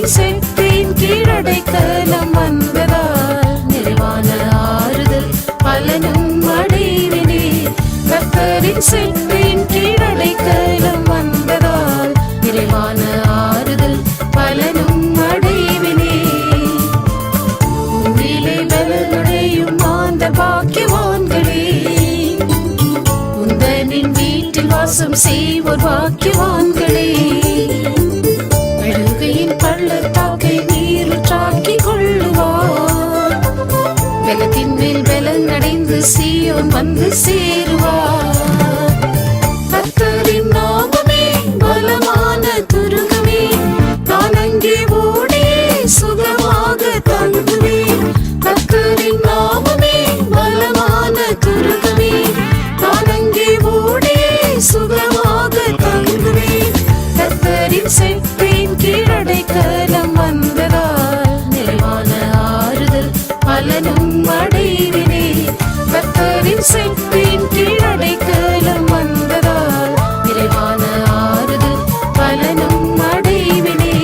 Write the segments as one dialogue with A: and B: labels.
A: கர்த்தரின் செற்றின் கீழடைக்கலம் வந்ததால் நிறைவான ஆறுதல் பலனும் அடைவினே. கர்த்தரின் செற்றின் கீழடைக்கலம் வந்ததால் நிறைவான ஆறுதல் பலனும் அடைவினே. உன்னிலே பலனுடையும் மாந்த பாக்கியவான்களே, உந்தனின் வீட்டில் வாசம் செய்வோர் பாக்கியவான்களே. அழுகையின் பள்ளத்தாக்கை நீருற்றாக்கி கொள்ளுவார், வெள்ளத்தின் மேல் பலன் அடைந்து சீயோன் வந்து சேருவார். கர்த்தரின் நாமமே பலமான துருகமே, நான் அங்கே ஓடியே சுகமாக தங்குவேன். கர்த்தரின் நாமமே பலமான துருகமே, நான் அங்கே ஓடியே சுகமாக தங்குவேன். கர்த்தரின் செற்றின் கீழடைக்கலம் வந்ததால் நிறைவான ஆறுதல் பலனும் அடைவினே. கர்த்தரின் செற்றின் கீழடைக்கலம் வந்ததால் நிறைவான ஆறுதல் பலனும் அடைவினே.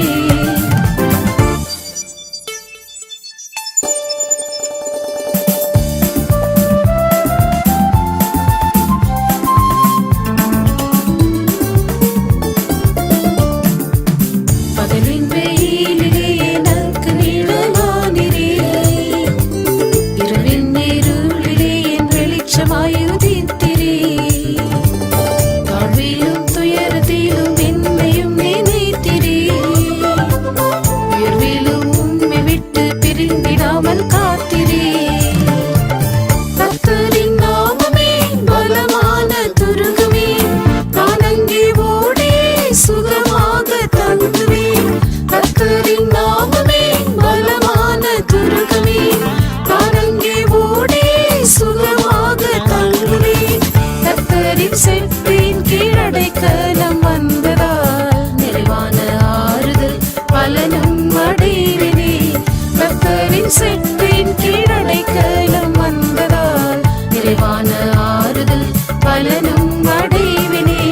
A: பகலின் வெயிலிலே எனக்கு நிழலானீரே, இரவின் இருளிலே என் வெளிச்சமாய் உதித்தீரே. தாழ்விலும் துயரத்திலும் என்னையும் நினைத்தீரே, உயர்விலும் உம்மை விட்டு பிரிந்திடாமல் காத்தீரே. கர்த்தரின் நாமமே பலமான துருகமே, நான் அங்கே ஓடியே சுகமாக தங்குவேன். கர்த்தரின் நாமமே பலமான துருகமே, நான் அங்கே ஓடியே சுகமாக தங்குவேன். கர்த்தரின் செற்றின் கீழடைக்கலம் வந்ததால் நிறைவான ஆறுதல் பலனும் அடைவினே. கர்த்தரின் செற்றின் கீழடைக்கலம் வந்ததால் நிறைவான ஆறுதல் பலனும் அடைவினே.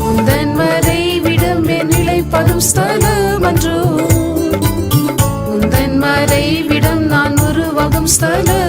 A: உந்தன் மறைவிடம் என் நிலைப்படும் ஸ்தலமன்றோ, உந்தன் மறைவிடம் நான் உருவாகும் ஸ்தலம்